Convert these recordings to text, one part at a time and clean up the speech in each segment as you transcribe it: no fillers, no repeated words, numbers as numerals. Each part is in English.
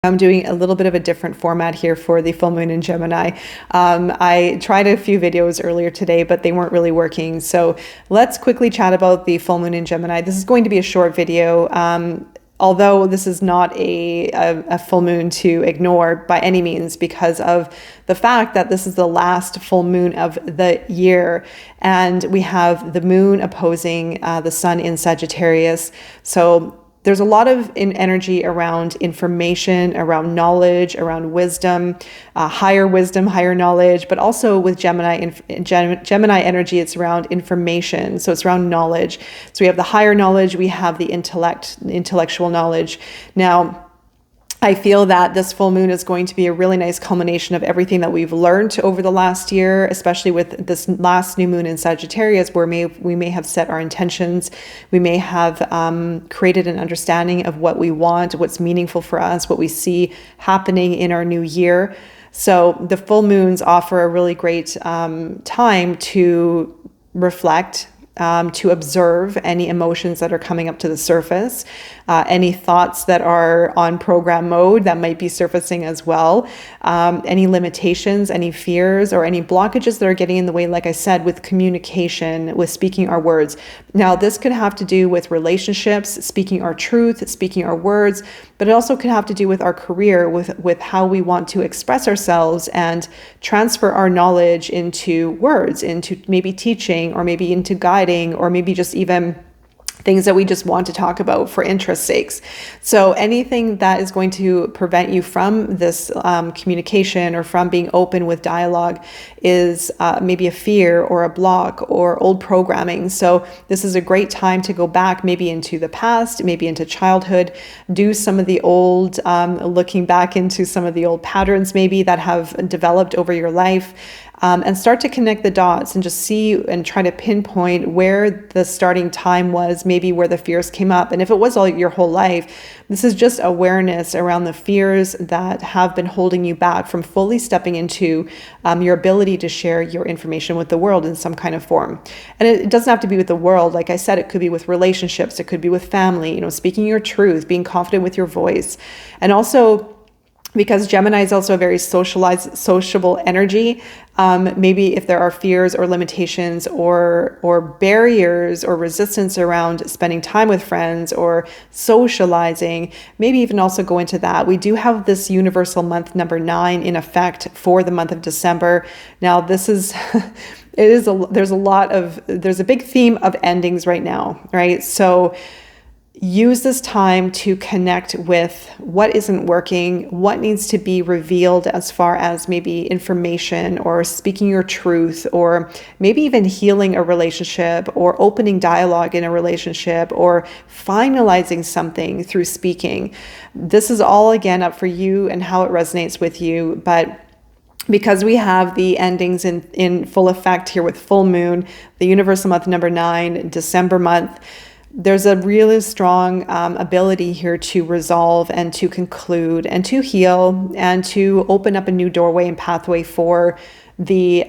I'm doing a little bit of a different format here for the full moon in Gemini. I tried a few videos earlier today, but they weren't really working. So let's quickly chat about the full moon in Gemini. This is going to be a short video. Although this is not a full moon to ignore by any means, because of the fact that this is the last full moon of the year, and we have the moon opposing the sun in Sagittarius. So there's a lot of energy around information, around knowledge, around wisdom, higher knowledge, but also with Gemini energy, it's around information. So it's around knowledge. So we have the higher knowledge, we have the intellectual knowledge. Now, I feel that this full moon is going to be a really nice culmination of everything that we've learned over the last year, especially with this last new moon in Sagittarius, where we may have set our intentions. We may have created an understanding of what we want, what's meaningful for us, what we see happening in our new year. So the full moons offer a really great time to reflect, to observe any emotions that are coming up to the surface, any thoughts that are on program mode that might be surfacing as well, any limitations, any fears, or any blockages that are getting in the way, like I said, with communication, with speaking our words. Now, this could have to do with relationships, speaking our truth, speaking our words, but it also could have to do with our career, with how we want to express ourselves and transfer our knowledge into words, into maybe teaching, or maybe into guiding, or maybe just even things that we just want to talk about for interest sakes. So anything that is going to prevent you from this communication or from being open with dialogue is maybe a fear or a block or old programming. So this is a great time to go back maybe into the past, maybe into childhood, do some of the old, looking back into some of the old patterns maybe that have developed over your life. And start to connect the dots and just see and try to pinpoint where the starting time was, maybe where the fears came up. And if it was all your whole life, this is just awareness around the fears that have been holding you back from fully stepping into your ability to share your information with the world in some kind of form. And it doesn't have to be with the world. Like I said, it could be with relationships. It could be with family, speaking your truth, being confident with your voice. And also, because Gemini is also a very sociable energy, maybe if there are fears or limitations or barriers or resistance around spending time with friends or socializing, maybe even also go into that. We do have this universal month number 9 in effect for the month of December. Now, this is there's a big theme of endings right now, right? So use this time to connect with what isn't working, what needs to be revealed as far as maybe information or speaking your truth, or maybe even healing a relationship or opening dialogue in a relationship or finalizing something through speaking. This is all again up for you and how it resonates with you. But because we have the endings in full effect here with full moon, the universal month number 9, December month, there's a really strong ability here to resolve and to conclude and to heal and to open up a new doorway and pathway for the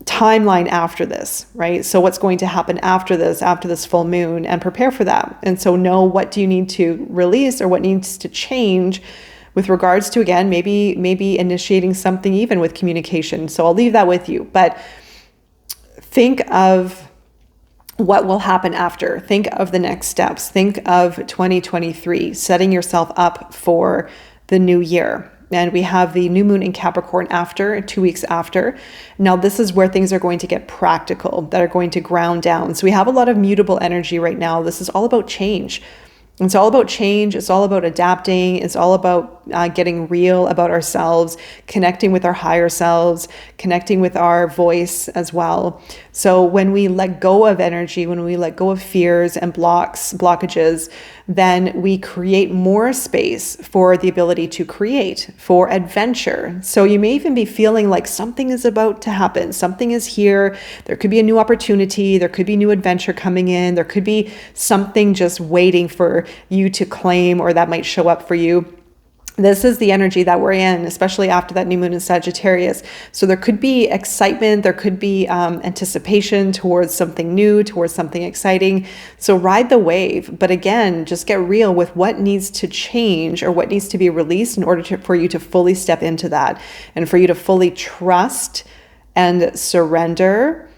timeline after this, right? So what's going to happen after this full moon, and prepare for that. And so know what do you need to release or what needs to change with regards to, again, maybe initiating something even with communication. So I'll leave that with you, but think of what will happen after. Think of the next steps. Think of 2023, setting yourself up for the new year. And we have the new moon in Capricorn after, 2 weeks after. Now, this is where things are going to get practical, that are going to ground down. So we have a lot of mutable energy right now. This is all about change. It's all about change. It's all about adapting. It's all about getting real about ourselves, connecting with our higher selves, connecting with our voice as well. So when we let go of energy, when we let go of fears and blockages, then we create more space for the ability to create, for adventure. So you may even be feeling like something is about to happen. Something is here. There could be a new opportunity. There could be new adventure coming in. There could be something just waiting for you to claim, or that might show up for you. This is the energy that we're in, especially after that new moon in Sagittarius. So there could be excitement, there could be anticipation towards something new, towards something exciting. So ride the wave. But again, just get real with what needs to change or what needs to be released in order for you to fully step into that and for you to fully trust and surrender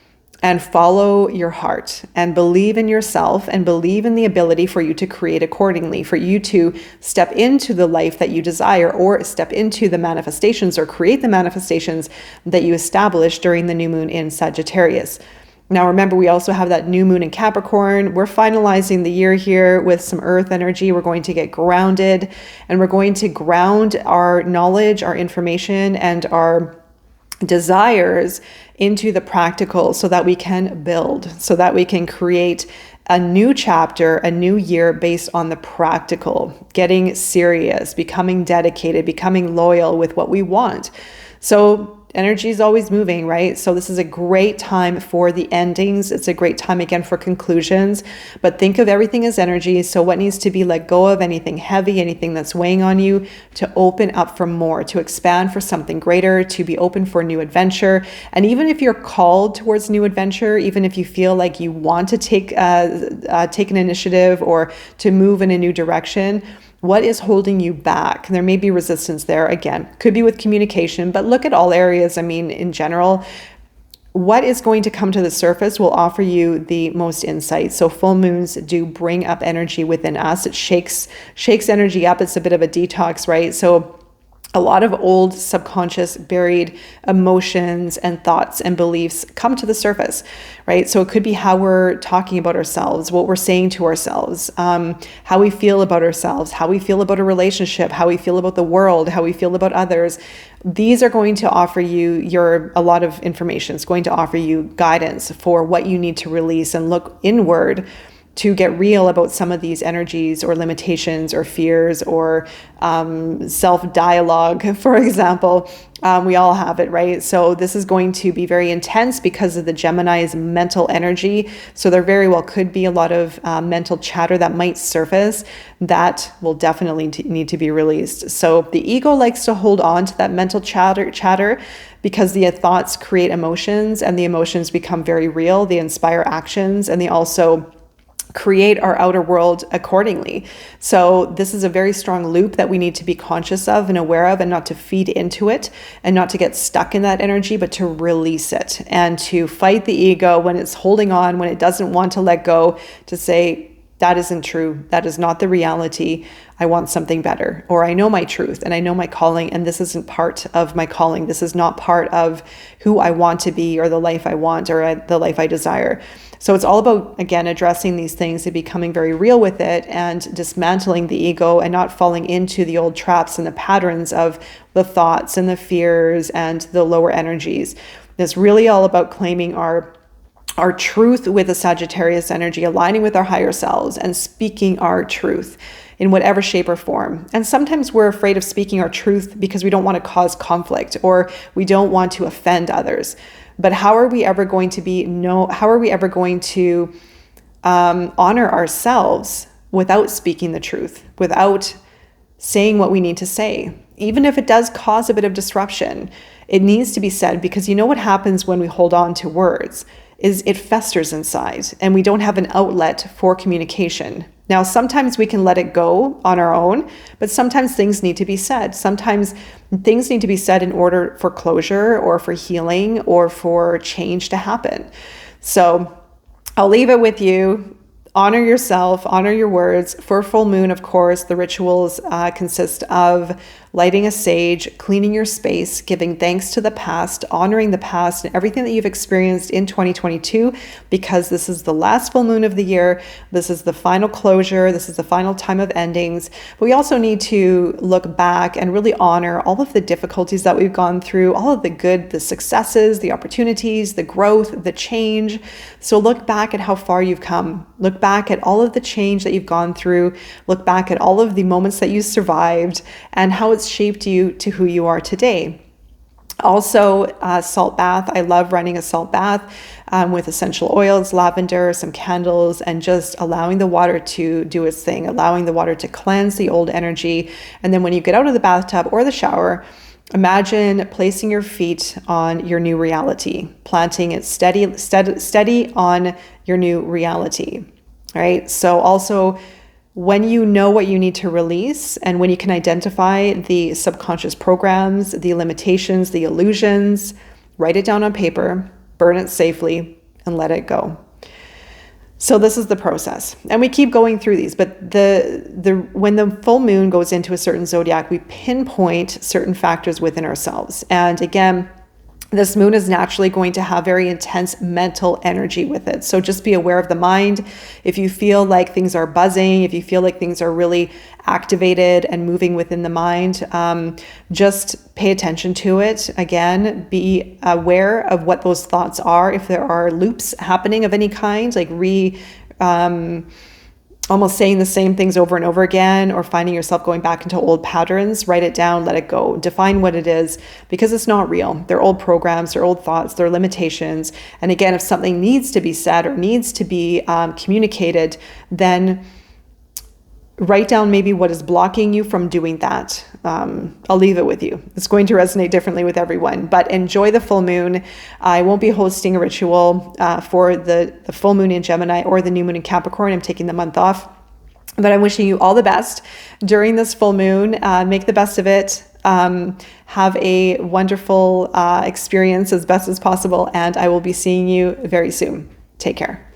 and follow your heart and believe in yourself and believe in the ability for you to create accordingly, for you to step into the life that you desire or step into the manifestations or create the manifestations that you establish during the new moon in Sagittarius. Now, remember, we also have that new moon in Capricorn. We're finalizing the year here with some earth energy. We're going to get grounded, and we're going to ground our knowledge, our information, and our desires into the practical so that we can build, so that we can create a new chapter, a new year based on the practical, getting serious, becoming dedicated, becoming loyal with what we want. So energy is always moving, right? So this is a great time for the endings. It's a great time again for conclusions, but think of everything as energy. So what needs to be let go of, anything heavy, anything that's weighing on you, to open up for more, to expand for something greater, to be open for new adventure. And even if you're called towards new adventure, even if you feel like you want to take an initiative or to move in a new direction, what is holding you back? There may be resistance there. Again, could be with communication, but look at all areas. I mean, in general, what is going to come to the surface will offer you the most insight. So full moons do bring up energy within us. It shakes energy up. It's a bit of a detox, right? So a lot of old subconscious buried emotions and thoughts and beliefs come to the surface, right? So it could be how we're talking about ourselves, what we're saying to ourselves, how we feel about ourselves, how we feel about a relationship, how we feel about the world, how we feel about others. These are going to offer you a lot of information. It's going to offer you guidance for what you need to release and look inward to get real about some of these energies or limitations or fears or self-dialogue, for example. We all have it, right? So this is going to be very intense because of the Gemini's mental energy. So there very well could be a lot of mental chatter that might surface that will definitely need to be released. So the ego likes to hold on to that mental chatter because the thoughts create emotions, and the emotions become very real. They inspire actions, and they also create our outer world accordingly. So this is a very strong loop that we need to be conscious of and aware of, and not to feed into it and not to get stuck in that energy, but to release it and to fight the ego when it's holding on, when it doesn't want to let go, to say, that isn't true. That is not the reality. I want something better. Or I know my truth and I know my calling, and this isn't part of my calling. This is not part of who I want to be or the life I want or the life I desire. So it's all about, again, addressing these things and becoming very real with it and dismantling the ego and not falling into the old traps and the patterns of the thoughts and the fears and the lower energies. It's really all about claiming our truth with the Sagittarius energy, aligning with our higher selves and speaking our truth in whatever shape or form. And sometimes we're afraid of speaking our truth because we don't want to cause conflict or we don't want to offend others. But how are we ever going to honor ourselves without speaking the truth, without saying what we need to say? Even if it does cause a bit of disruption, it needs to be said, because you know what happens when we hold on to words is it festers inside and we don't have an outlet for communication. Now, sometimes we can let it go on our own, but sometimes things need to be said. Sometimes things need to be said in order for closure or for healing or for change to happen. So I'll leave it with you. Honor yourself, honor your words. For full moon, of course, the rituals consist of lighting a sage, cleaning your space, giving thanks to the past, honoring the past and everything that you've experienced in 2022, because this is the last full moon of the year. This is the final closure. This is the final time of endings. But we also need to look back and really honor all of the difficulties that we've gone through, all of the good, the successes, the opportunities, the growth, the change. So look back at how far you've come. Look back at all of the change that you've gone through. Look back at all of the moments that you survived and how it's shaped you to who you are today. Also, salt bath. I love running a salt bath with essential oils, lavender, some candles, and just allowing the water to do its thing, allowing the water to cleanse the old energy. And then when you get out of the bathtub or the shower, imagine placing your feet on your new reality, planting it steady on your new reality. All right. So also, when you know what you need to release and when you can identify the subconscious programs, the limitations, the illusions, write it down on paper, burn it safely, and let it go. So this is the process. And we keep going through these, but when the full moon goes into a certain zodiac, we pinpoint certain factors within ourselves. And again, this moon is naturally going to have very intense mental energy with it. So just be aware of the mind. If you feel like things are buzzing, if you feel like things are really activated and moving within the mind, just pay attention to it. Again, be aware of what those thoughts are. If there are loops happening of any kind, like almost saying the same things over and over again, or finding yourself going back into old patterns, write it down, let it go, define what it is, because it's not real. They're old programs, they're old thoughts, they're limitations. And again, if something needs to be said or needs to be communicated, then write down maybe what is blocking you from doing that. I'll leave it with you. It's going to resonate differently with everyone, but enjoy the full moon. I won't be hosting a ritual for the full moon in Gemini or the new moon in Capricorn. I'm taking the month off, but I'm wishing you all the best during this full moon. Make the best of it. Have a wonderful experience as best as possible, and I will be seeing you very soon. Take care.